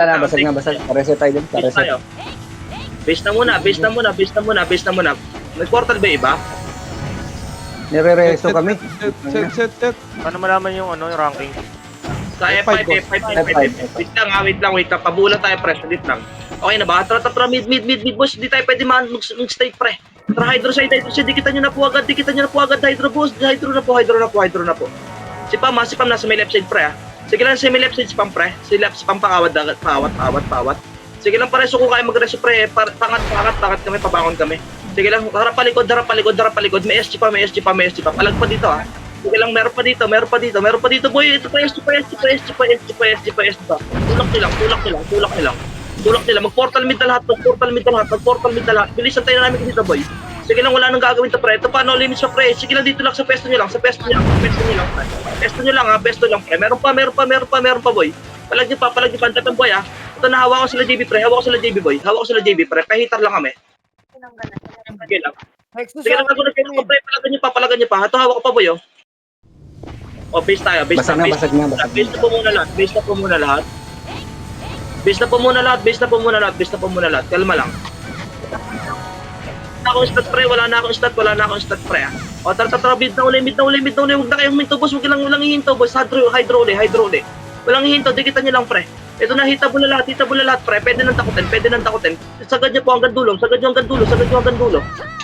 Basag na, basag. Pareset tayo dun, Base pareset. tayo. Base na muna, base na muna, base na muna, base na muna. Nag-portal ba iba? Nire-resto kami. Set. Paano malaman yung ano, yung ranking? Sa F5. Wait lang. Pabulan tayo, pre. Salit lang. Okay na ba? Tara, mid, boss. Hindi tayo pwede mag-stay, pre. Tara, hydro side. Dikitan nyo na po agad. Hydro, boss. Hydro na po. Si Pam, nasa may left side, pre, ah. Sige lang, sa may left side, si Pam, pre. Si Pam, pangawad, pawat. Sige lang, pare, suko kayo mag-reso, pre. Pangat kami, pabangon kami. Sige lang, harap palikod. May SG pa. Palag pa dito, ah. Sige lang, meron pa dito, boy. Ito pa, SG pa. Tulak nila. Mag-portal mid na lahat. Bilisan tayo namin dito, boy. Sige lang, wala nang gagawin to, pre. Ito pa, no limits pa, pre. Sige lang, dito lang, sa pesto nyo lang, pre. Pesto lang, pre. Meron pa, boy. Palag nyo pa, antatang boy, ah. Ito na, hawa ko sila JB, pre. Pre. Pahitar lang kami. Sige lang. Sige lang, palagan nyo pa. Ito, hawa ko pa, boy, oh. O, base tayo, Basag na. Base na po muna lahat. Base na po muna lahat. Kalma lang. Wala na akong stat, pre. O, tara, mid na uli. Huwag na kayong huminto, boss. Huwag lang hihinto, boss. Hydro uli. Walang hihinto, dikitan nyo lang, pre. Ito na, hitable na lahat, pre. Pwede nang takutin. Sagad nyo po hanggang dulo.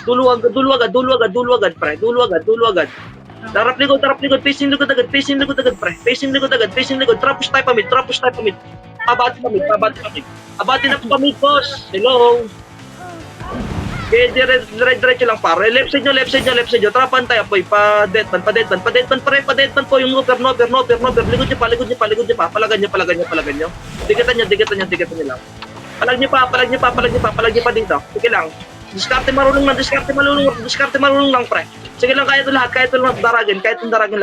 Dulo agad, pre. Dulo agad. Tarap likod. Pacing likod agad, pre. Trapos tayo pa mid. Pabati na po kami, boss. Hello. Okay, diretso lang, pare. Left side nyo. Tara, pantay, apoy. Pa-deadman, pre. Yung no over. Ligod nyo pa. Palagan nyo. Digatan nyo lang. Palag nyo pa dito. Sige lang. Diskarte marunong lang, pre. Sige lang, kaya ito lahat daragin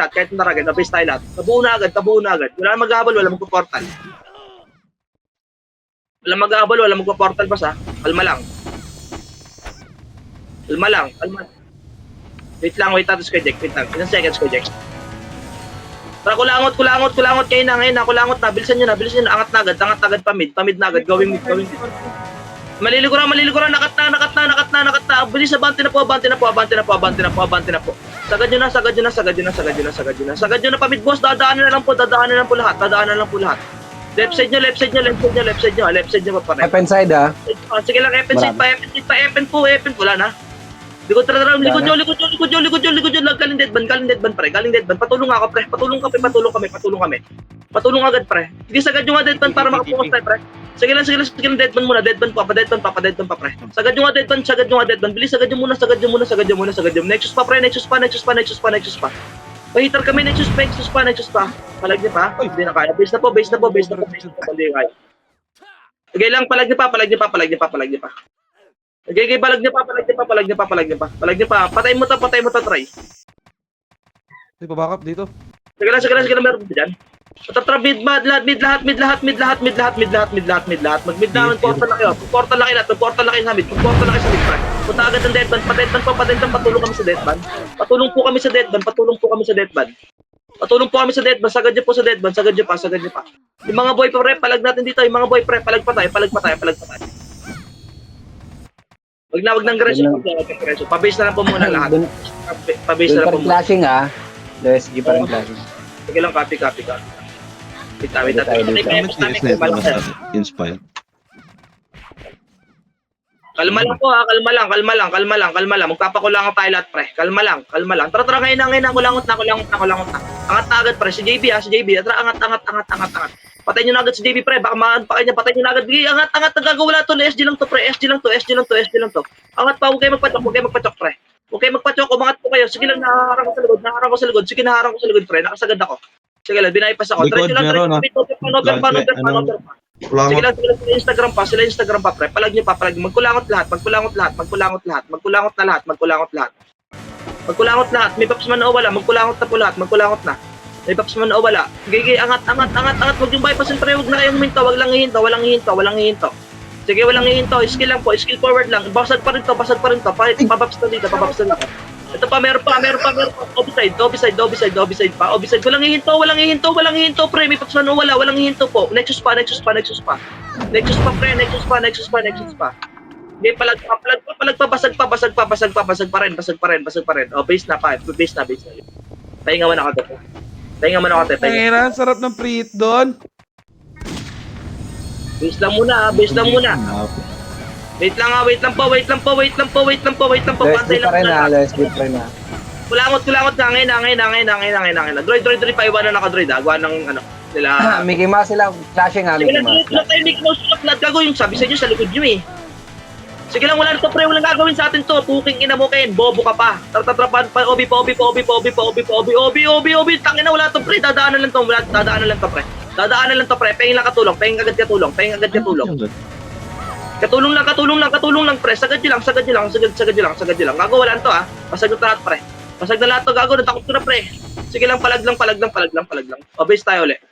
lahat. Nabase tayo lahat. Tabuo na agad. Wala nang maghahabol, wala magpo-portal. Wala magpo-portal pa sa. Kalma lang. Wait lang, tapos kay Jack. Ilang seconds ko, Jack. Tara, kulangot kayo na ngayon. Kulangot na, bilisan nyo na. Angat na agad, pamid na agad. Gawin mid. Maliliguran, nakat na. Bilis, abante na po. Sagad nyo na, pamid, boss. Dadaanan na lang po lahat. Left side nyo pa pare. F side, ah. Sige lang, F side pa, F wala na. Likod nyo, galing deadban, pre. Patulong ako, pre. Patulong kami. Patulong agad, pre. Sige, sagad nyo nga deadban para makapokus tayo, pre. Sige lang, deadban muna, deadban pa, pre. Sagad nyo nga deadban. Bilis, sagad nyo muna. Nexus pa, pre. Pahitar kami, Nexus pa. Palag niya pa. Hindi na kaya. Base na po. Hindi kaya. Sige lang, palag niya pa. Okay, palag niya pa. Patay mo to, try. Hindi pa backup dito. Sige lang, meron po dyan. Tatra, mid lahat. Mag-mid naman, portal na kayo lahat. Portal na kayo sa mid, pre. Punta agad ng deadban. Patulong kami sa deadban. Patulong po kami sa deadban. Sagad nyo pa. Yung mga boy, pre, palag natin dito. Palag pa tayo. Wag nang greso. Pabase na lang po muna lahat. Pabase na lang po muna. Flashing, ah. SG pa rin flashing. Sige lang, copy. Wait. Inspire. Kalma lang. Magpapakulangan tayo lahat, pre. Kalma lang. Tara, ngayon na. Kulangot na. Angat na agad, pre. Si JB. Tara, angat. Patay nyo na agad si JB, pre. Baka maanpakin niya. Patay nyo na agad. Angat. Nagagawa to. SG lang to, pre. SG lang to. Angat pa. Huwag kayo magpachok, pre. Umangat po kayo. Sige lang, naharang ko sa likod. Pre. Nakasagad ako. Sige lang, binaypas ako. Likod, meron, ah. Over pa. Sige lang, sila Instagram pa, pre. Palag nyo pa. Magkulangot lahat. May paps man o wala. Magkulangot na po lahat. May paps man o wala. Gigi, angat. Huwag yung bypassin, pre. Huwag na kayong huminto. Walang hihinto. Sige, walang hihinto. Skill lang po. Skill forward lang. Basag pa rin to. Pabaps na dito. Ito pa, meron pa. Obiside pa. Obiside, walang hihinto, pre. May paksano, walang hihinto po. Nexus pa. Nexus pa, pre. Nexus pa. Hindi, palag pa, basag pa rin. O, base na. Pahinga mo na ka, te. Tangina, sarap ng preheat doon. Base lang muna. Wait lang po. Pantay LSG pa lang rin muna. LSG pa rin Kulangot nga ngayon. Droid pa, iwanan na ka, droid, gawa ng, sila. Mickey Mouse sila, flashing Sige Mickey lang, Mouse. tayo Mickey Mouse na gago yung sabi sa inyo sa likod nyo eh. Sige lang, wala na to, pre, walang gagawin sa atin to. Puking ina mo, Ken, bobo ka pa. Tartatrapan pa, obi, tangina, wala to, pre, dadaanan lang to, pre. Pahing katulong. Katulong lang, pre. Sagad nyo lang. Gago, wala to, ah. Pasag na lahat, pre. Pasag na lahat to, gago, natakot ko na, pre. Sige lang, palag lang. O, base tayo ulit.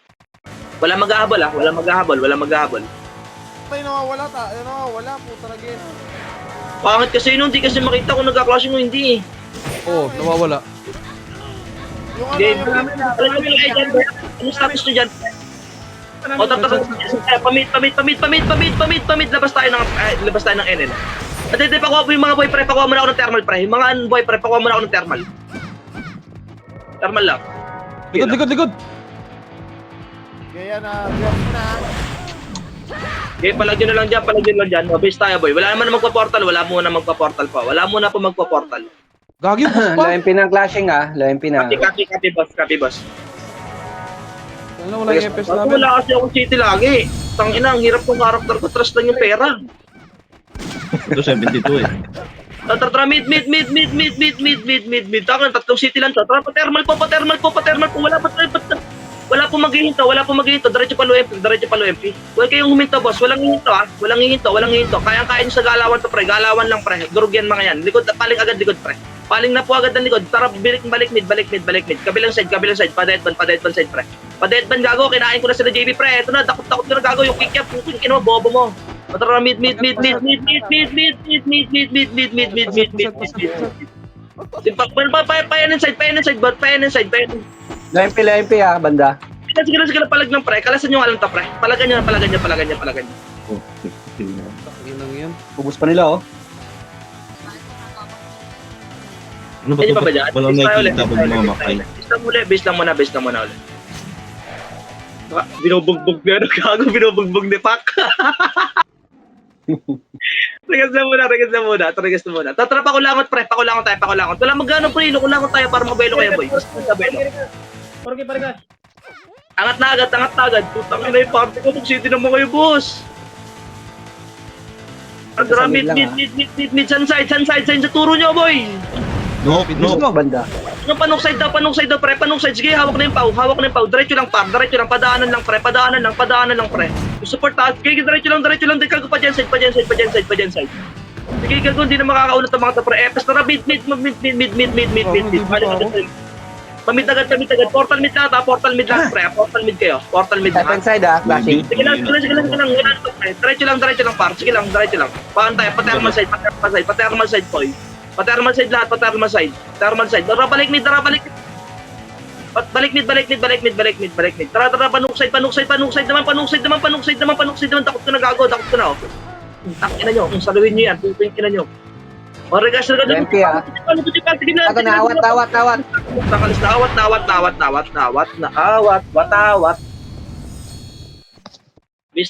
Wala maghahabol. Tayo nawawala, puta na game. Pangit kasi yun, hindi kasi makita kung nagka-clashing o hindi eh. Oo, nawawala. Yung Game. yung... Ano status nyo dyan? O, pamit. Labas tayo ng NN. At hindi, pakuha mo yung mga boy pre, pakuha mo na ako ng thermal pre. Yung mga boy pre, pakuha mo na ako ng thermal. Thermal lang. Likod. Kaya na, vlog mo na. Okay, palagyan na lang dyan. O, base tayo boy. Wala naman na magpa-portal, wala muna po magpa-portal. Gagi, boss pa. LMP ng clashing LMP na. Copy boss. Wala yung FS Bago namin. wala kasi akong city lagi. Tangina, ang hirap kong karakter ko, trust lang yung pera. Ito 72 eh. Tara, mid. Taka, tatlong city lang to. Tara, pa-thermal po. Wala po maghihinto. Diretso pa low MP. Huwag kayong huminto, boss. Walang hihinto. Kayang-kaya nyo sa galawan to, pre. Galawan lang, pre. Durog yan, mga yan. Paling agad likod, pre. Paling na po agad ng likod. Tara, balik mid. Kabilang side. Pa-deadban side, pre. Pa-deadban, gago. Kinain ko na sila JB, pre. Ito na, takot ko na, gago. Yung kick up, yung kinuha, bobo mo. Tara, mid. Payan inside, bot. LMP banda. Sige lang, palag ng pre. Kalasan nyo nga lang to, pre. Palagan nyo. Oh, 52 na. Takinang yan. Ubus pa nila, Ano ba Pwede ito? pa ba dyan? Walang nakikita pag mamakay. Base lang muna ulit. Baka binubugbog na, binubugbog ni Pak. Regas na muna. Tatra, pakulangot, pre. Pakulangot tayo. Wala magano, pre. Lukulangot tayo para mabelo kayo, boy. Angat na agad. Putang ina yung party ko. Mag-city naman kayo, boss. Tatra, mid. Sunside. Sa turo nyo, boy. No. Banda. Yung panong side daw, pre. Sige, hawak na yung pau. Diretso lang, padaanan lang, pre. Yung support taas. Sige, diretso lang. Dikago pa dyan side. Sige, gago, hindi na makakaunat ang mga to, pre. Epes, tara, mid. Pamit agad. Portal mid lang, pre. Portal mid kayo. Step inside, flashing. Sige lang. Wala to, pre. Diretso lang, par. Sige lang. Paan tayo, pa-thermal side, boy. Pa-thermal side lahat. Thermal side. Tara, balik mid. Balik mid. Tara, panuk side naman. Takot ko na, oh. Takin na nyo, kung saluhin nyo yan, pupuin na nyo. O, regas na gano'n. LMP, Sige na. Ako na, awat. Nakalis na, awat. Base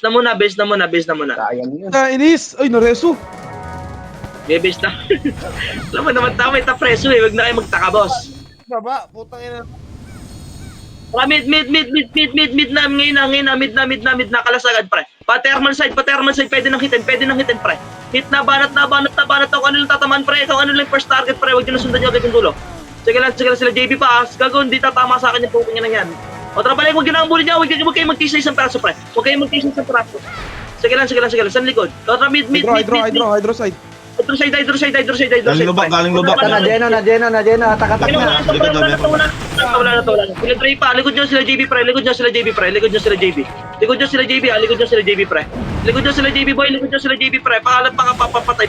na muna. Sayang yun. Inis! Ay, nareso. Okay, base na. Alam mo naman, tama ita preso eh. Huwag na kayo magtaka, boss. Baba, putang ina. Mid na, ngayon na, kalas agad, pre. Pa-thermal side, pwede nang hitin, pre. Hit na, banat, ako ano lang tatamaan, pre. Ikaw ano lang first target, pre. Huwag nyo na sundan nyo agad yung dulo. Sige lang sila JB pa, gago, hindi tatama sa akin yung puking na yan. O, tara, balik, huwag nyo na ang bully nyo, huwag kayo magtisa isang peraso, pre. Sige lang, saan likod? Tara, mid Hydro side. Hydro side. Galing lubak. Na Jeno, atak na. Wala na. Sila Dre pa, likod nyo sila JB, pre. Likod nyo sila JB, pre. Likod nyo sila JB, boy. Likod nyo sila JB, pre. Pakalat pa, papatay.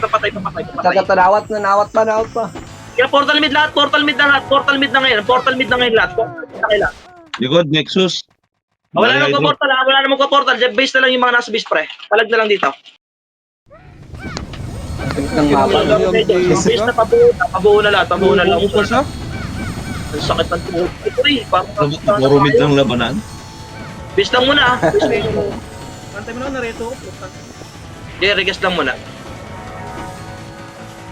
Nawat pa. Kaya portal mid lahat, portal mid na lahat, portal mid na ngayon, portal mid na ngayon lahat, portal mid na ngayon lahat. Likod, Nexus. Wala Dali, namang Hydro. portal, wala namang portal. Base na lang yung mga nasa base pre. Palag na lang dito. Ng mapa. Base na pabuo na lahat, pabuo na lang. Upo pa siya. Ang sakit ng tuhod. Ito eh, parang Puro mid lang labanan. base lang muna. Base lang muna. Pantay mo na, nareto. Okay, regas lang muna.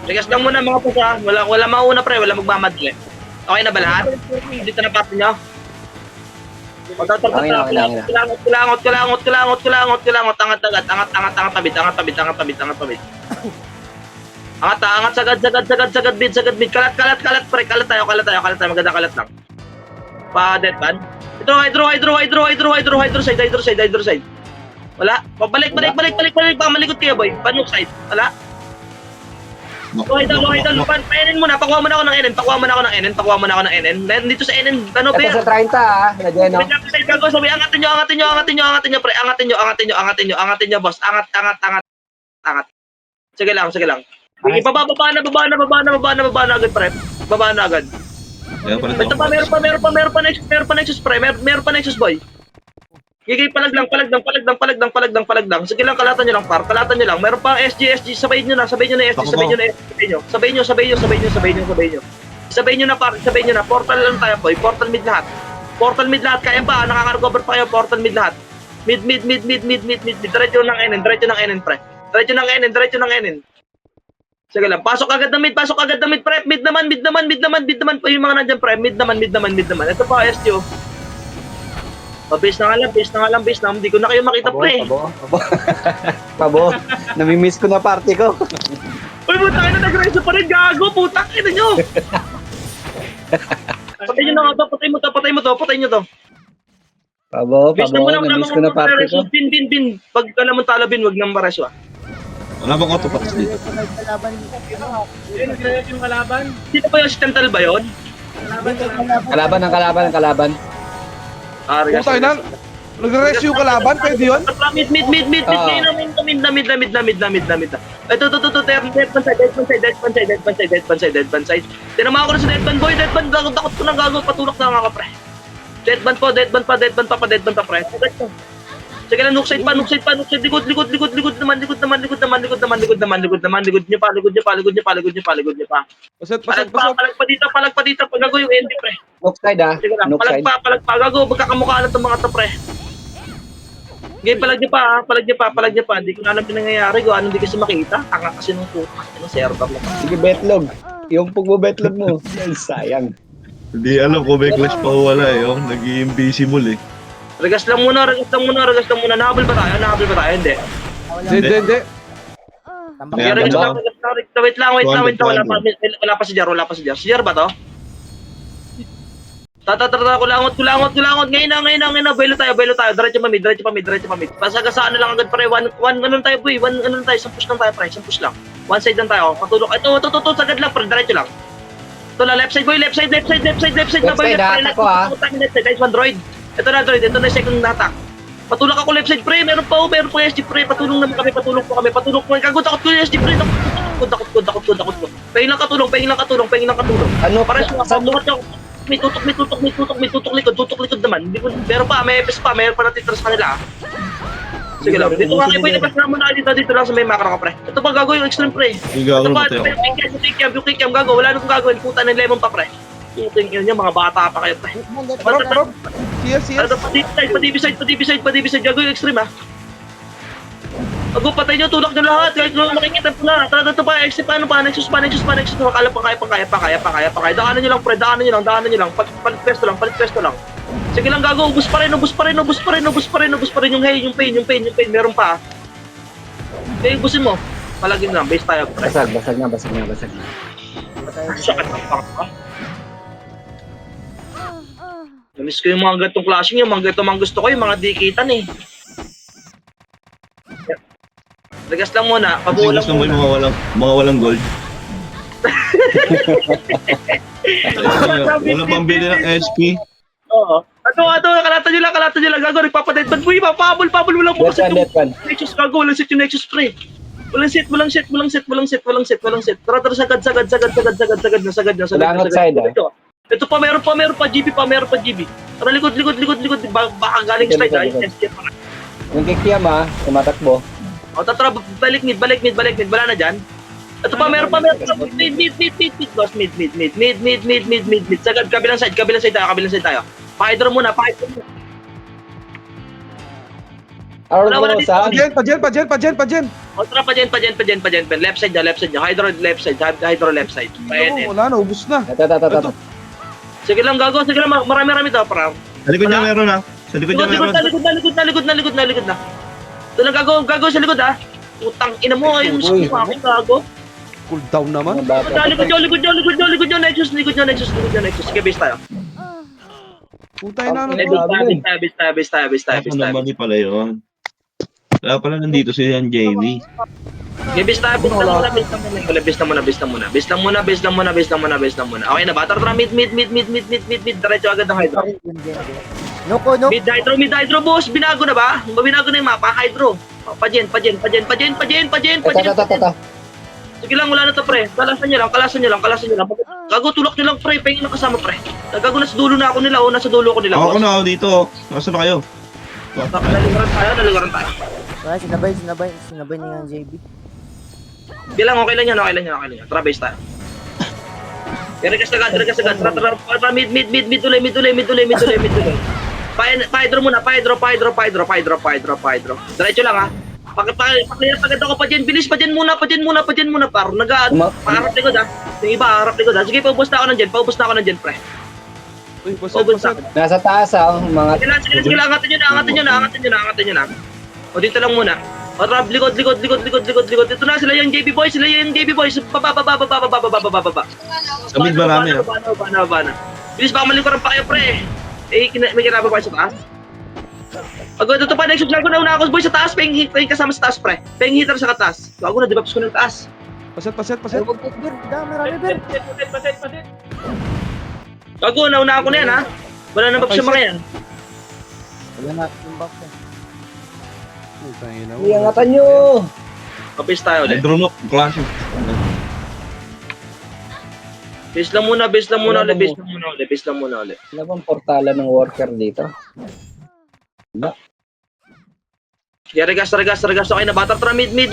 Regas lang muna mga pusa. Wala mauna pre, wala magmamadali. Okay na ba lahat? Dito na pati nyo. Okay na. Kulangot. Angat, sagad, bid. Kalat, pre. Kalat tayo. Maganda kalat lang. Pa-deadpan. Ito, hydro side. Wala. Balik. Baka malikot kayo, boy. Panok side. Wala. Okay, lupan. Painin muna. Pakuha mo na ako ng NN. Then dito sa NN, ano, Ito Bear? sa 30 na Jeno. Sabi, angatin nyo, pre. Angatin nyo, boss. Angat. Sige lang. Sige, baba na agad, pre. Baba na agad. Kaya pala Ito pa, meron pa Nexus, pre. Meron pa Nexus, boy. Gigay, palag lang. Sige lang, kalatan nyo lang. Meron pa SG. Sabayin nyo na SG. Sabayin nyo na, par. Portal lang tayo, boy. Portal mid lahat. Kaya pa, nakaka-recover pa kayo. Portal mid lahat. Mid. Diretso ng NN, pre. Diretso ng NN. Sige lang, pasok agad na mid, pre. Mid naman pa yung mga nandyan, pre. Mid naman. Ito pa, SG, oh. Base na nga lang. Hindi ko na kayo makita, pre. Pabo. Namimiss ko na party ko. Uy, putang ina, nag-reso pa rin, gago. Putang ina nyo. Patay nyo to. Pabo. Base na muna, Namimiss ko na party ko. Bin. Pag alam mo talabin, wag nang mareso, ah. Wala bang autopatas dito? Yung kalaban. Dito ba yung accidental ba yun? Kalaban. Puta ina. Nag-rest yung kalaban, pwede yun? Mid. Ito. Deadpan side. Tinama ko na sa deadpan, boy. Takot ko ng gago. Patulak na nga ka, pre. Deadpan pa, pre. Sige lang, nookside pa. Likod naman. Likod nyo pa. Pasat. Palag pa dito. Pagago yung end, pre. Nookside ah. Sige lang, Nookside. palag pa. Gago, magkakamukha na itong mga to, pre. Okay, palag niya pa. Hindi ko na alam yung nangyayari. Gawa hindi kasi makita. Tanga kasi nung puta. Server lang. Sige, betlog. Yung pagbo-betlog mo. Ay, sayang. Hindi alam kung may clash pa o wala eh. Nag-i-invisible eh. Regas lang muna. Nahabol ba tayo? Hindi. Hindi. Kaya Regas ba? lang. Wait lang. Wala pa si Jar. Si Jar ba to? Kulangot. Ngayon na. Belo tayo. Diretso pa mid. Pasagasaan na lang agad, pre. One tayo, boy. Isang push lang tayo, pre. Lang. One side lang tayo. Patulok. Ito. Sagad lang, pre. Diretso lang. Ito na, left side, boy. Left side na, boy. Left side, ako, ah. Left side, nice one, droid. Ito na, second attack. Patulak ako left side, pre. Meron pa SG, pre. Patulong naman kami. Patulong po. Kagod ako yung SG, pre. Takot ko. Pahing lang katulong. Ano? Para sa may tutok likod naman. Hindi ko, meron pa, may EPS pa, meron pa natitras kanila. Sige lang, dito nga kayo, ipas na muna dito lang sa may macro ka, pre. Ito pa gago yung extreme, pre. Yung gago Ito pa, mateo. yung kick cam, gago, wala nang gagawin, puta ng lemon pa, pre. Puting yun mga bata pa kayo, pre. Parang. CS. Pa-DB side, gago yung extreme, ha. Gago, patay nyo, tulak nyo lahat, kahit nyo makikita po na. Tara, ito pa, exit, paano pa, Nexus, makakala pa kaya. Daanan nyo lang, pre, daanan nyo lang. Palit pwesto lang. Sige lang, gago, ubus pa rin yung hay, yung pain, meron pa. Okay, ubusin mo. Palagin lang, base tayo, pre. Basag na. Sakit ng pangka. Namiss ko yung mga gatong clashing, yung mga gatong gusto ko, yung mga dikitan eh. Lagas lang muna, Kasi pabulang gusto mo yung muna. mga walang gold. Wala pang bili ng SP. Oo. Ato, kalatan nyo lang, gago, nagpapadeadpan. Uy, pabol mo lang mo kasi yung Deadpan. Nexus, gago, walang set yung Nexus, pre. Walang set, walang set, walang set, walang set, walang set, walang set. Tara, sagad na. Walang outside, ah. Ito pa, meron pa, GB pa, meron pa, GB. Tara, likod. Baka galing slide, ah. Likod. Yes, yes. Yung kikiam tumatakbo. O, tara, balik mid. Wala na dyan. Ito pa, meron pa. Mid, boss, mid. Sagad, kabilang side tayo. Pa-hydro muna. Wala dito. Saan? Pajen. O, tara, pa dyan. Left side niya. Hydro left side. Wala na, ubus na. Ito. Sige lang, gago. Sige lang, marami daw, para. Sa likod niya meron ah. Sa likod niya meron. Likod na. Ito lang, gago sa likod, ha. Utang ina mo, ayun, Uy. ako, gago. Cool down naman. Likod nyo, Nexus. Sige, base tayo. Putay na, ano. Base tayo. Ako naman di pala yun. Kaya pala nandito si Yan Jamie. Okay, base na muna. Okay na ba? Tara, mid. Diretso agad ng hydro. Noko. Mid hydro, boss. Binago na ba? Binago na yung mapa, hydro. Pajen. Ito. Sige lang, wala na to, pre. Kalasan nyo lang. Gago, tulak nyo lang, pre. Pahingin na kasama, pre. Gago, nasa dulo na ako nila, nasa dulo ko nila. Ako na ako dito. Nasaan na kayo? Naligaran tayo. Ah, sinabay niya ang JB. Okay lang yan. Tara, base tayo. Regas agad. Tara, mid tuloy. Pa-hydro muna. Diretso lang, ha. Pakliar agad ako pa dyan. Bilis pa dyan muna, par. Paharap likod, ha. Yung iba, harap likod, ha. Sige, paubos na ako nandyan, pre. Uy, Paubos na ako. Nasa taas mga... Sige lang, angatin nyo na. O, dito lang muna. O, tara, likod. Ito na, sila yung JB boys. Baba. Sa mid marami ah. Bana. Bilis, baka malikuran pa kayo, pre. May kinababa kayo sa taas. Ito pa, next vlog ko na ako, boy, sa taas. Pahing kasama sa taas, pre. Pahing hitter sa taas. Gago na, debuffs ko ng taas. Paset. Marami, Bir. Paset. Gago, nauna ako na yan, ha. Wala na buffs yung mga yan. Wala na yung box eh. Putay na. Iangatan nyo! Kapis tayo ulit. Hydro knock. Classic. Base lang muna ulit. Wala bang portala ng worker dito? Yeah, regas. Okay na ba? Tara, mid na,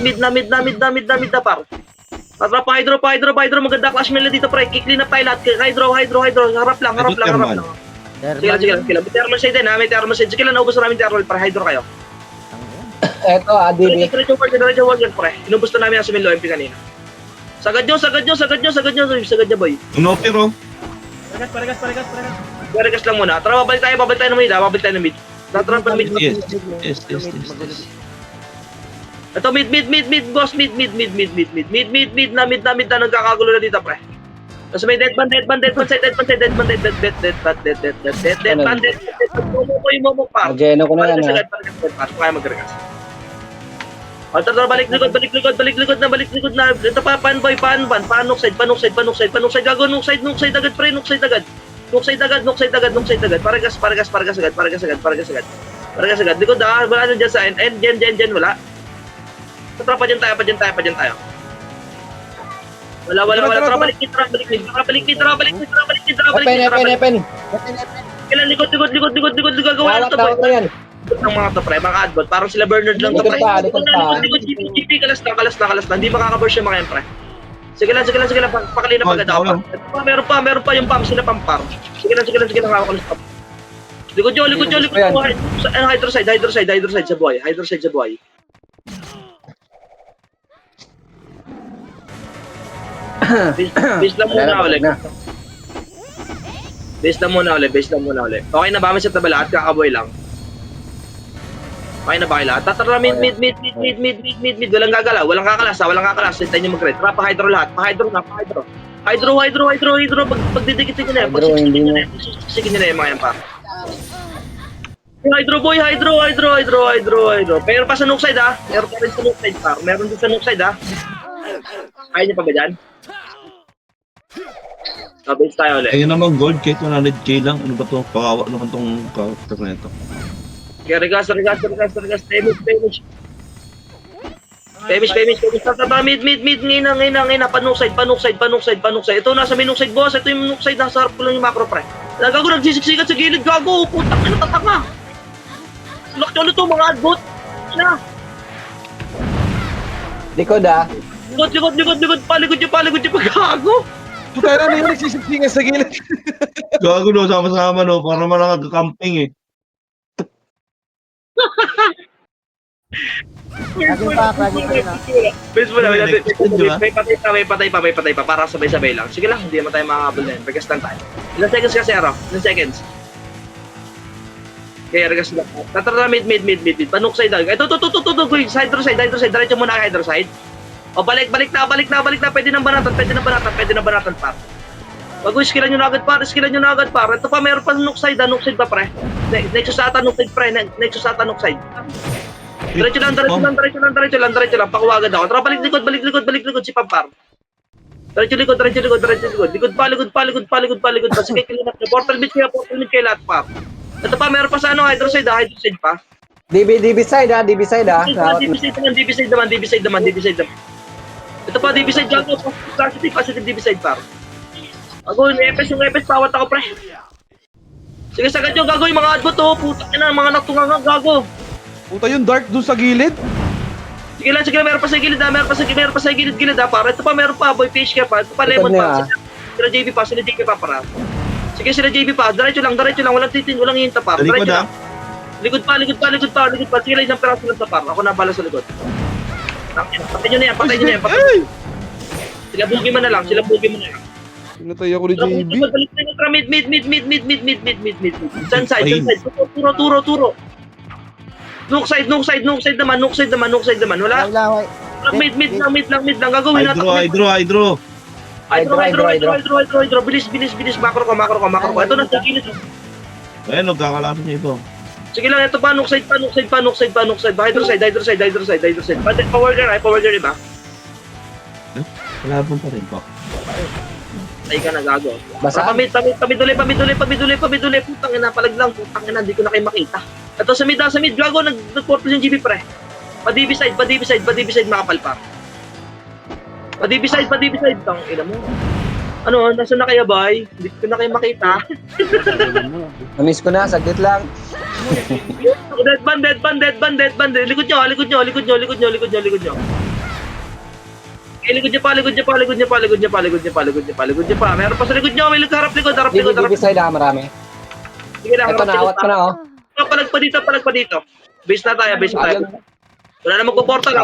par. Tara, pa-hydro. Maganda clash melee dito, pre. Kick-clean up tayo lahat. Hydro. Harap lang. Sige lang. May thermal side din, ha. Sige lang, naubos na namin thermal, pre. Hydro kayo. Eto, Adili. Diretso wall yan, pre. Inubos na namin ang Sumilo MP kanina. Sagad nyo, boy. Unoper oh. Paregas. Regas lang muna. Tara, babalik tayo ng mid. Tara, mid. Yes. Ito, mid, boss, mid na, nagkakagulo na dito, pre. Tapos may dead band side. Momo, pa. Mageno ko na yan, ha. Kaya mag-regas. Tara, balik likod na. Ito pa, pan nook side. Gago, nook side agad, pre, nook side agad. Paragas agad. Likod, ha. Wala na dyan sa end. Dyan, wala. Tara, pa dyan tayo. Wala. Tara, balik mid. Epen. Kailan likod. Gawa na Walak to, na ako boy. yan. Ng mga to, pre. Mga adbot. Parang sila Bernard lang to, pre. Likod pa. GP, kalas na. Hindi makaka-burst yung mga yan, pre. Sige lang. Pakalina pa agad ako. Meron pa yung pump. Sila pampar. Sige lang. Hawak ko ng stop. Likod nyo. Hydro side sa buhay. Base lang muna ulit. Okay na ba? May set na ba lahat? Kakaboy lang. Okay na ba kayo lahat? Tatara, mid. Walang kakalas. Hintayin nyo mag-red. Tara, pa-hydro lahat. Pa-hydro. Hydro. Pagdidikitin nyo na yan. Pagsisigin nyo na yan mga yan pa. Hydro boy, hydro. Meron pa sa nook side, ha? Meron din sa nook side, ha? Kaya nyo pa ba dyan? Base tayo ulit. Ayun naman gold kahit 100k lang. Ano ba to? Pakawa naman tong character na ito. Kaya regas. Damage. Femish. Tata, mid. Ngayon na. Panuk side. Ito, nasa may nuk side, boss. Ito yung nuk side, nasa harap ko lang yung macro, pre. Gago, nagsisiksikat sa gilid, gago. Putang ina, tatanga. Lock nyo to, mga adbot. Na. Likod ah. Likod pa, gago. Putay na yun, nagsisipsingan sa gilid. Gago no, sama-sama no, para malang nagka-camping eh. Laging pa na. Base mo na, Di ba? may patay pa, para sabay-sabay lang. Sige lang, hindi naman tayo makakabal na yun. Regas lang tayo. Ilang seconds kasi, Aro? Ilang seconds? Okay, regas lang. Tatara mid. Panuk side lang. Ito, hydro side. Diretso muna ka hydro side. O, balik na. Pwede nang banatan pa. Bago, skillan nyo na agad par. Ito pa, meron pa nuk side pa, pre. Nexus ata nuk side, pre. Nexus ata nuk side. Diretso lang. Pakuha agad ako. Tara, balik likod si Pampar. Diretso likod. Likod pa. Sige, kilinap na. Portal mid kayo lahat, pa. Ito pa, meron pa sa hydro side pa. DB side ah. DB side naman. Ito pa, DB side dyan. Positive DB side, par. Ako, yung epes, pawat ako, pre. Sige, sagad nyo, gago yung mga adbot, oh. Putang ina, mga naktungangang gago. Puta yung dark dun sa gilid. Sige lang, meron pa sa gilid, para. Ito pa, meron pa, boy, fish care pa. Ito pa, lemon pa. Sila JB pa, para. Sige, sila JB pa. Diretso lang. Walang titin, walang hinta, par. Likod ah. Likod pa. Sige lang, isang peraso lang sa par. Ako na bala sa likod. Patay nyo na yan. Sila bugi mo na lang. Pinatay ako ni JB. Mid. Sun side. Turo. Nuk side naman. Wala? Laway. Mid lang. Gagawin natin. Hydro. Hydro. Bilis. Macro ko. Ito na sa gilid. Ayun, nagkakalaban niya ito. Sige lang, ito pa. Nuk side pa. Hydro side. Power gear, iba? Kalaban pa rin po. Ay ka na, gago. Basa? Pamid ulit. Putang ina, palaglang. Putang ina, hindi ko na kayo makita. Ito sa mid, gago, nag-portal yung GB, pre. Pa-DB side, makapal pa. Pa-DB side, tang ina mo. Ano, nasa na kaya, boy? Hindi ko na kayo makita. Namiss ko na, saglit lang. Deadband. Likod nyo. Likod nyo pa. Meron pa sa likod nyo. May harap likod. DB side ah, marami. Sige lang, Ito, naawat ko na oh. Palag pa dito. Base na tayo. Wala na magpo-portal.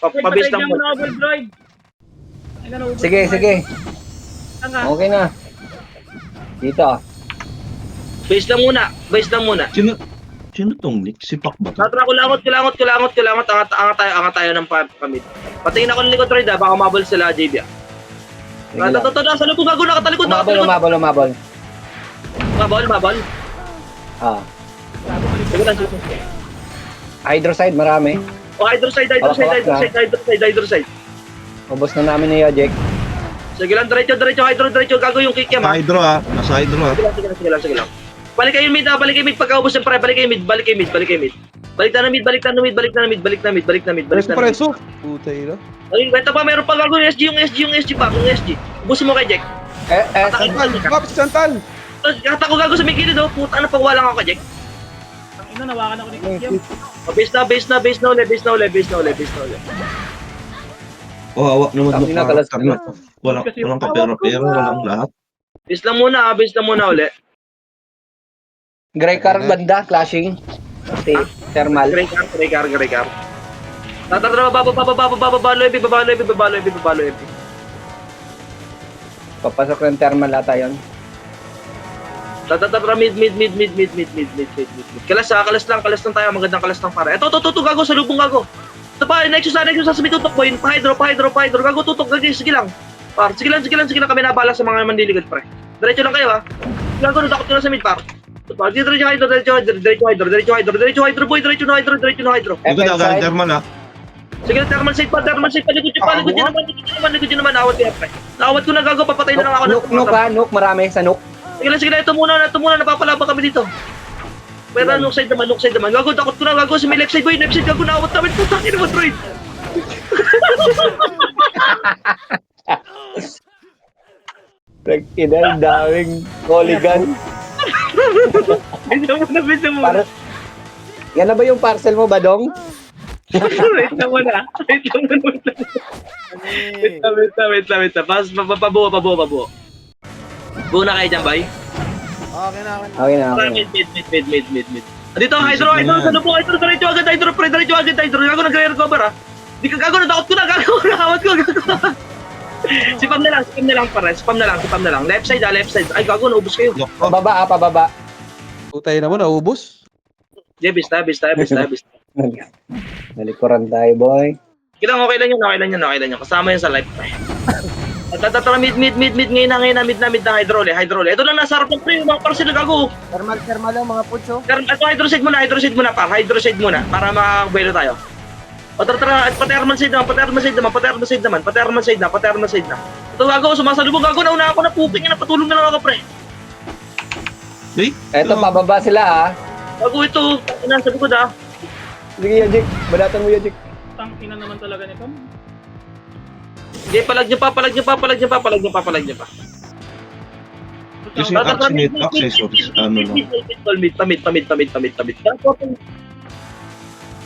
Pabase lang mo. Sige. Okay na. Dito. Base lang muna. Sino tong Nick? Si Pak ba? Tatra, kulangot. Angat tayo ng pamit. Patingin ako ng likod trade, baka mabal sila, JB. Totoo na, sa loob, gago, nakatalikod. Umabol. Mabol. Ah. Sige lang. Hydro side, marami. O, hydro side. Ubos na namin ni Yojek. Sige lang, diretso, gago yung kick yan, ha? Nasa hydro ah. Sige lang. Balik kayo mid, pagkaubos ng pre, balik kayo mid. Balik na mid. Preso. Puta yun. Ay, ito pa, meron pa gago yung SG pa. Ubusin mo kay Jack. Santal. Kata ko gago sa may gilid, oh. Puta na, pagwalang ako kay Jack. Ang ina, nawakan ako ni Kikiam. Base na uli. Oh, hawak naman Ang ina, kalas na. Walang kapera-pera, walang lahat. Base lang muna uli. Gray car banda, clashing. Thermal. Gray car. Tatatra, babalo, epi. Papasok ng thermal ata yun. Tatatra, mid. Kalas lang tayo, magandang kalas lang para. Ito, gago, sa lubong gago. Ito pa, Nexus sa may tutok po, pa-hydro, gago, tutok, gago, sige lang. Sige lang, kami nabala sa mga mandiligod, pre. Diretso lang kayo, ha. Gago, nadakot ko na sa mid, par. Diretso hydro, boy, diretso na hydro. Ito na, galing thermal ah. Sige, thermal side pa, likod nyo naman, awat kaya, pre. Nawat ko na, gago, papatay na lang ako. Nuk, marami sa nuk. Sige lang, ito muna, napapalaban kami dito. Pero nuk side naman. Gago, takot ko na, gago, sa may left side, boy, gago, nawat namin, putang ina mo, droid. Nagkinal, daming holigan. Bisa mo na, bisa mo. Para... Yan na ba yung parcel mo, Badong? Wait lang muna. Wait lang muna. Wait lang. Pabuo. Buo na kayo dyan, bay. Okay na, okay na. Okay na, okay na. Mid. Dito, Hydro. Ano po, Hydro. Diretso agad, Hydro. Gago, nagre-recover, ha. Di ka gago, nadakot ko na. Gago. Spam na lang, pare. Spam na lang. Left side. Ay, gago, naubos kayo. Lock off. Pababa, pababa. Utay naman, naubos. Jebis na. Nalikuran tayo, boy. Okay lang yun. Kasama yun sa life. Tara, mid ngayon na, mid na, Hydro. Ito lang nasa harap ng pre, mga parcel, gago. Thermal lang mga putso. Ito, hydro seed muna, par. Hydro seed muna, para makabuelo tayo. O tara, pa-thermal side naman. Ito, gago, sumasalubog, gago, nauna ako na puping, napatulong na lang ako, pre. Hey, Eto, pababa sila, ha. Gago ito, nasa likod, ha. Sige, Yajik. Balatan mo, Yajik. Tang ina naman talaga nito. Okay, palag niyo pa. kasi yung accident access or ano lang. Mid.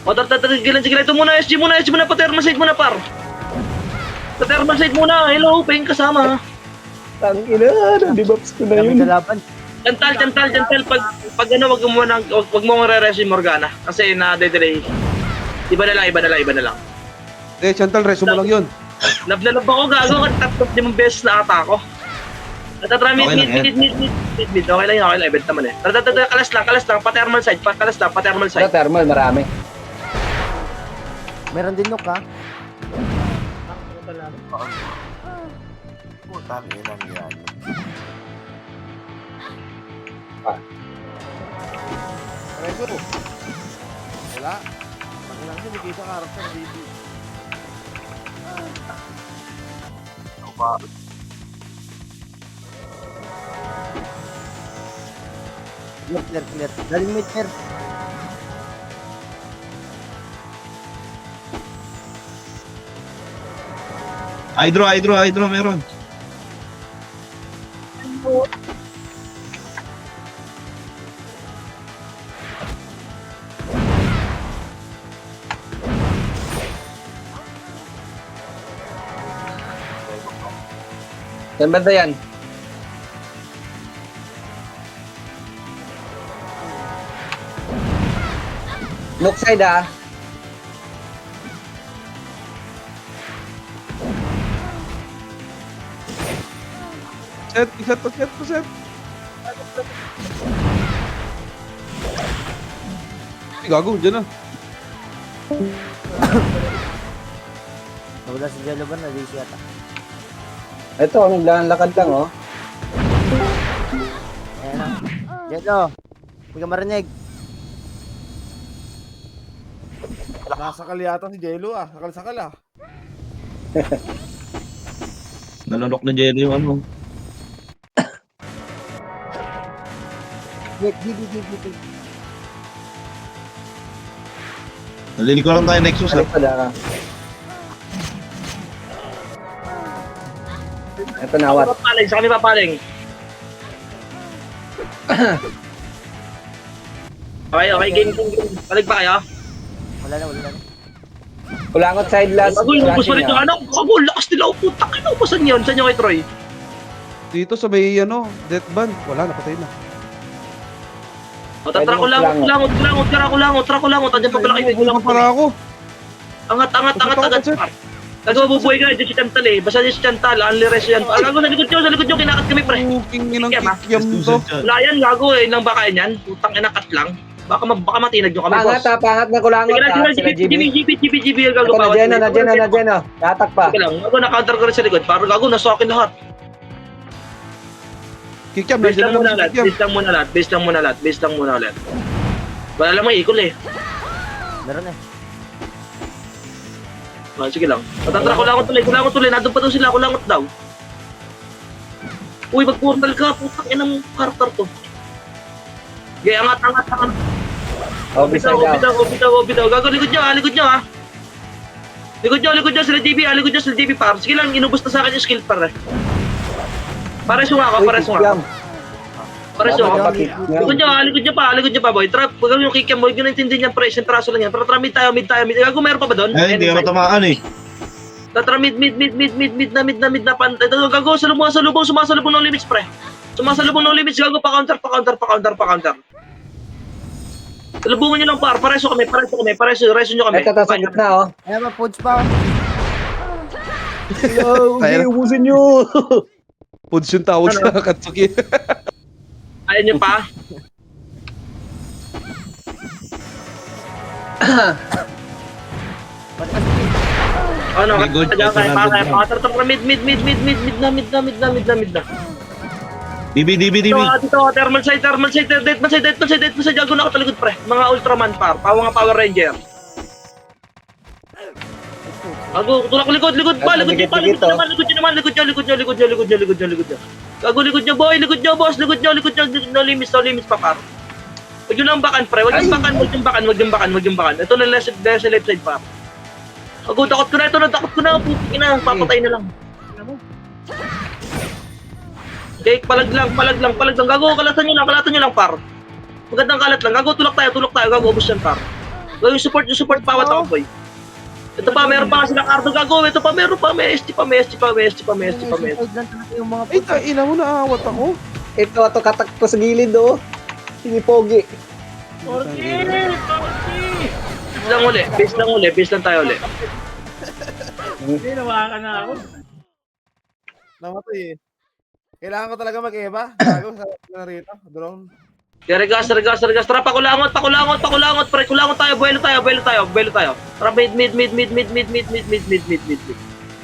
O, tara, gilan. Ito muna, SG muna, pa-thermal side muna, par. Pa-thermal side muna, hello, paying kasama. Tangina, na-debuffs ko na Kami yun. kalaban. Jantal, pag ano, wag mo re-res yung Morgana. Kasi na-delay. Iba na lang. Chantal, reso mo lang yun. Love ako, gago, tatlong 5 beses na ata ako. Tara, mid. Okay lang yun, event naman eh. Tara, kalas lang, pa-thermal side. Sa thermal, marami. Meron din look ha. Tang ina talaga. Putang ina yan. Reso. Wala. Pag-ilang siya, nakita ka harap sa dito. Clear. Galing mid clear. Hydro, meron. Saan banda yan? Look side, ha. Set. Ay, gago, dyan na. Nawala si Jello ba? Nalisi yata. Ito, naglalakad lang, oh. Ayan na. Jello. Hindi ka marinig. Nasakal yata si Jello ah. Sakal ah. Nalalok na Jerry yung ano. Wait. Naliliko lang tayo Nexus ha. Balik pa ka. Ito na, what? Sa kami papaling. Okay, game. Palig pa kayo? Wala na. Kulangot side last. Bago yung ubos mo rin yung ano. Bago, lakas nila. Putak, ano ubusan yun? Saan yung kay Troy? Dito sa may death band. Wala, napatay na. O, tatra ko langot. Andiyan pa pala kayo. Bubukan pala ako. Angat. Nagmabubuhay ka na dyan si Chantal eh. Basta dyan si Chantal, only rest yan. Gago, sa likod nyo, kinakat kami pre. Puking inang Kikiam, ha? kikiam to. Wala yan, gago eh. Ilang baka yan. Putang inakat lang. Baka matinag nyo kami, boss. Pangat na kulangot, ha. Sila GB, gago. Ito, na dyan, oh. Tatak pa. Sige lang, gago, na-counter ko rin sa likod. Para gago, nasa akin lahat. Kikiam, Base nandiyan lang na muna naman si lahat, kikiam. base lang muna ulit. Wala lang may ikol eh. Meron eh. Sige lang. Tatatra, kulangot tuloy. Nandun pa daw sila, kulangot daw. Uy, mag-portal ka. Putang inang character to. Okay, angat. Oh, bisa daw. Bitaw. Gago, likod nyo ha. Likod nyo sila JB, likod nyo sila JB par. Sige lang, inubos na sa akin yung skill par eh. Pares yung ako, pares yung ako. Pares yung ako. Likod nyo pa boy. Trap, huwag yung kick yan boy, yun naintindihan niyan pre, traso lang yan. Pero tara mid tayo. Gago meron pa ba doon? Eh, hindi ako tamaan eh. Tara mid na pantay. Gago, sumasalubong ng limits pre. Sumasalubong ng limits, gago pa counter. Salubungin nyo lang par, pareso nyo kami. Ito, sa gitna, oh. Ayan, ma-foods pa. Hello, Tayo na. ubusin nyo. Puds yung tawag sa Katsuki. Ayaw nyo pa? Ano, Okay, good. kaya Good na. tara mid na. DB. Dito, thermal side, dead man side, gago nakataligod pre. Mga Ultraman par, Power Ranger. Gago, tulak likod pa, likod nyo. Gago, likod nyo boy, likod nyo boss, likod nyo, no limits pa par. Huwag nyo lang bakan pre, wag yung bakan. Ito na left side par. Gago, takot ko na, pupukin na, papatay na lang. Jake, palag lang. Gago, kalatan nyo lang, par. Magandang kalat lang. Gago, tulak tayo. Gago, ubos yan, par. Gago, yung support, bawat ako, boy. Ito pa, meron pa silang Ardo. Gago, ito pa, meron pa. May ST pa. Side lang talaga yung mga Ay, foods. ina mo, naawat ako. Ito, katak ko sa gilid, oh. Sige, pogi. Base lang tayo uli. Hindi, nawakan na ako. Namatay eh. Kailangan ko talaga mag-eva. Bago sa rito. Drone. Regas. Tara, pakulangot, pre. Kulangot tayo, buelo tayo. Tara, mid.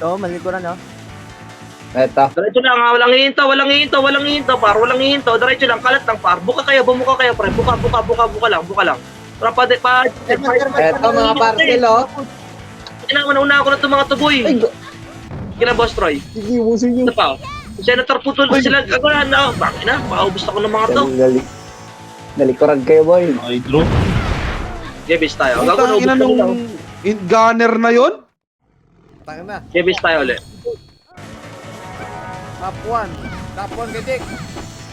Oo, malikuran, no? Ito. Diretso lang, ha. Walang hihinto, par. Diretso lang, kalat lang, par. Bumuka kayo, pre. Buka lang. Tara, Ito, mga parcel, oh. Una ako na itong mga tuboy. Ay, Kina Boss Troy. sige, ubusin nyo. Ito pa, Senator Putol sila. Ako na, bakit na? Makaubos ako ng mga to. Dalikuran kayo, boy. Ay, draw. Gebis tayo. Gago, Putang naubos ina ako nung lang. gunner na yon. Tangin na. Gebis tayo ulit. Top 1 kay Jake.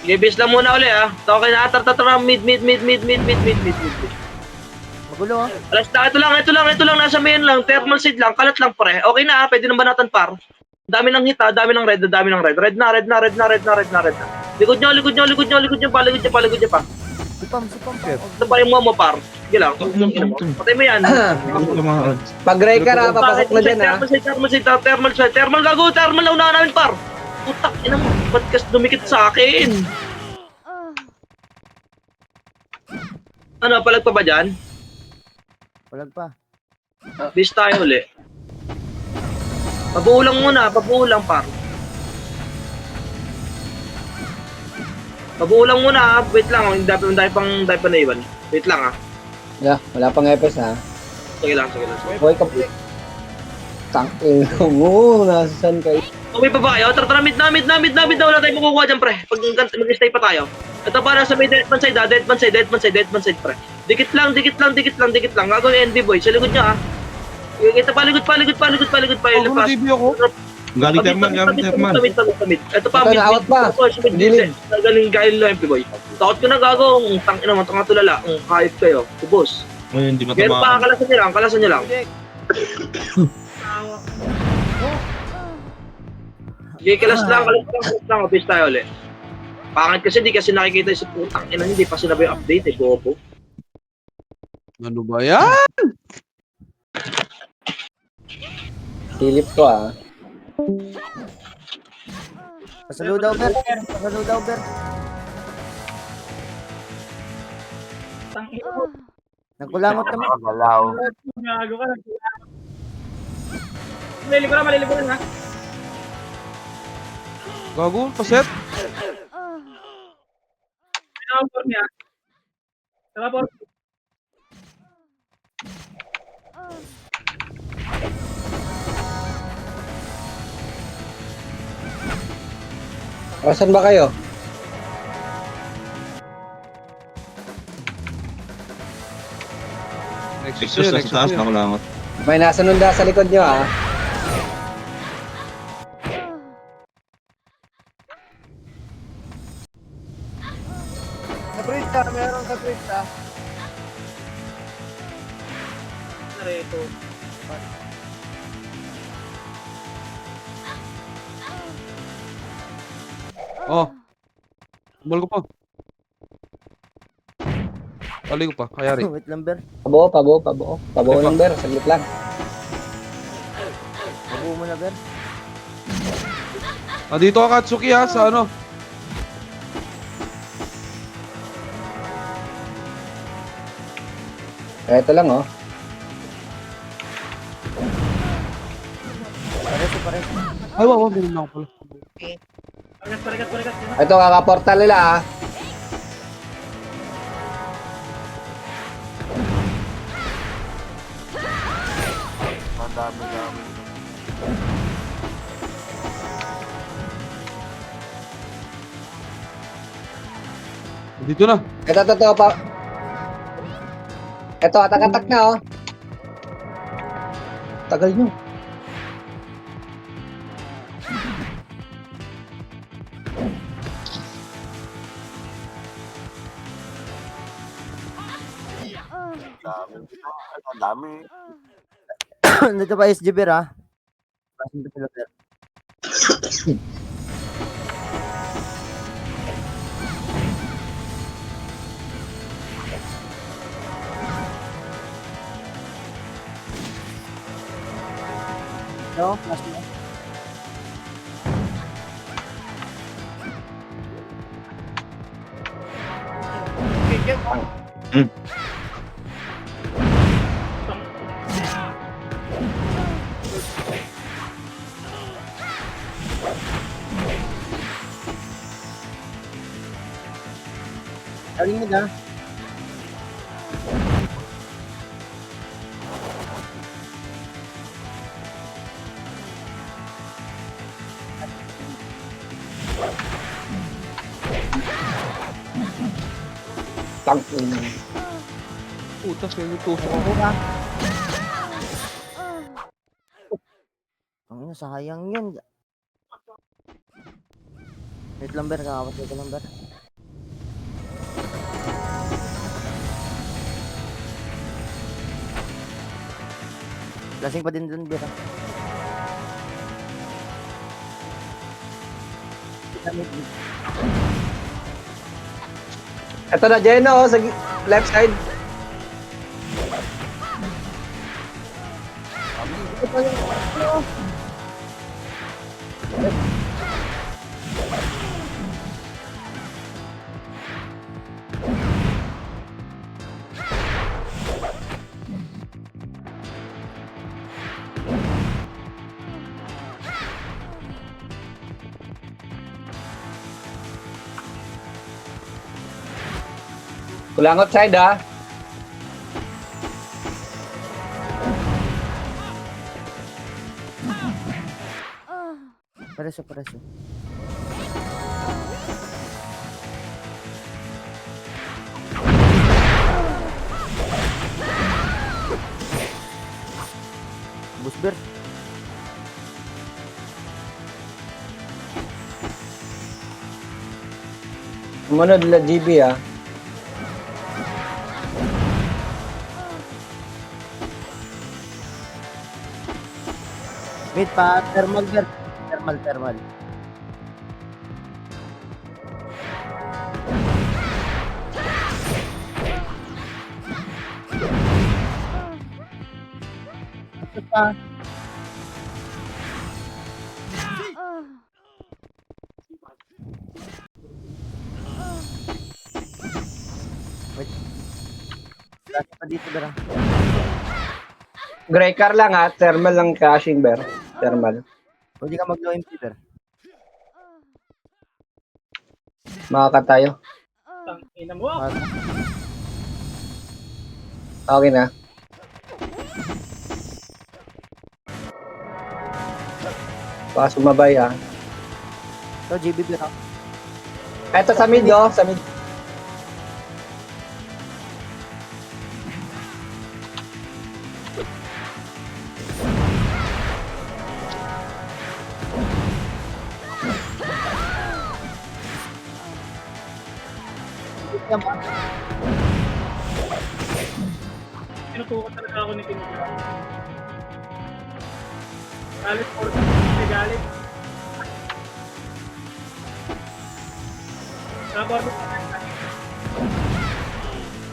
Gebis lang muna ulit, ha. Okay na, tara, mid. Magulo, oh. Alas na, ito lang, nasa main lang, thermal seed lang, kalat lang pre. Okay na, pwede nang banatan par. Dami ng hita, dami ng red. Red na. Likod nyo pa. Sipam. Ito pa yung momo par. Sige lang, patay mo yan. Pag-ray ka na, papasok na dyan, ha. Thermal gago, thermal na unahan namin par. Putak, ina mo, ba't kas dumikit sa akin? Ano, palag pa ba dyan? Walag pa. Bis tayo uli. Pabuulang muna, par. Pabuulang muna, ha. Wait lang, hindi pa naiwan. Wait lang, ha. Yeah, wala pang epes, ha. Sige lang. Boy, tangin mo, nasan kayo? Okay pa ba kayo? Tara, mid na. Wala tayong makukuha dyan, pre. Pag mag-stay pa tayo. Ito para sa may deadman side, pre. Dikit lang. Gagawin yung NB, boy. Sa likod nyo, ha. Ito pa, likod pa. Ako na DB ako. Galing Terman. Tamid. Ito pa, Ito, naawat pa. Dilim. Galing lang, MP, boy. Takot ko na gagawin. Tangin naman, tanga tulala. Hayop kayo. Ubos. Ay, hindi Pero pa, matamaan. kalasan nyo lang. Jake. Okay, kalas lang. Office tayo ulit. Pangit kasi, di kasi nakikita yung putang ina, hindi pa sinabi yung update, bobo. Ano ba yan? Silip ko, ha. Pasalo daw, Ber. Tangin mo. Nagkulangot naman. Gago ka. Malilikuran, ha. Gago, paset. Pinaka-4 niya. Naka-4. Asan ba kayo? Next Exos na sa taas, nakulangot. May nasununda sa likod nyo, ah. Sa bridge ka, meron sa bridge ka. Nareto. Oh. Tumbal ko pa. Tali ko pa, kayari. Wait lang, Ber. Pabo. Pabo Diba? ng ber, saglit lang. Babuo mo na, Ber. Nandito ka, Katsuki ha, sa ano. Ito lang, oh. Pareso. Ay, wow, meron na ako pala. Parigat. Ito, kakaportal nila, ah. Dito na. Ito, pa. Ito, atak-atak na, oh. Tagal nyo. Dito pa SG, Ber, ha? Dito sila, Ber. No, flash mo. Galing mo na. Tangin. Puta, sa'yo tusok ako. Ang ina, sayang yun. Wait lang, Ber. Kakawas ko lang, Ber. Lasing pa din dun, Ber. Ito na, Jeno, oh, sa left side. Kulangot side, ah. Pareso. Bus, Ber. Sumunod la GB, ah. Wait pa, thermal, Ber. Thermal. Ito pa. Wait. Last pa dito, Ber. Gray car lang, ah. Thermal lang crashing, ber. Thermal. Pwede ka mag-low MP, Ber. Makakat tayo. Tangina mo. Okay na. Baka sumabay, ah. Ito, GB, Ber. Ito sa mid, oh. Sa mid. yan pa. Tinutukan talaga ako ni Tinutukan. Galit po. Galit. Kabar mo.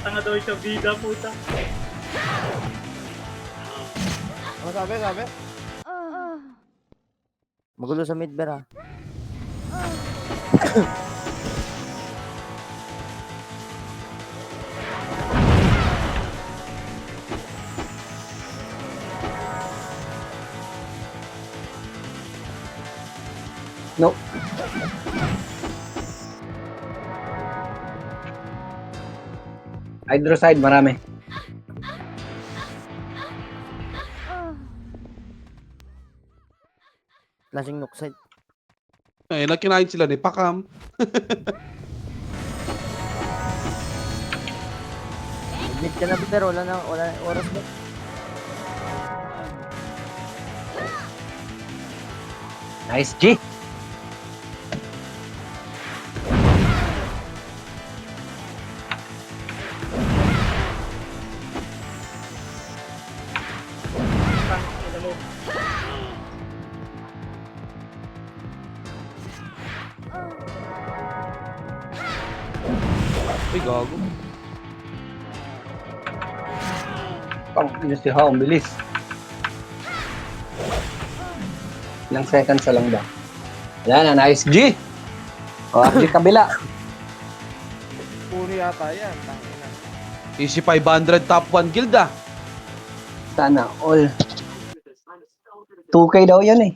Tanga daw siya, bida puta. Ano sabi? Magulo sa mid bear, ah. No. Hydro side, marami. Flashing nook side. Eh, nakinain sila ni Pakam. Mid ka na, bear. Wala na oras ba? Nice, G. Tanga mo. Ay, gago. Pang, yun si Hao, ang bilis. Ilang seconds na lang ba? Wala na, nice, G. O, G kabila. Puro yata yan. Tangina. Easy 500 top 1 guild, ah. Sana all. 2K daw yan eh.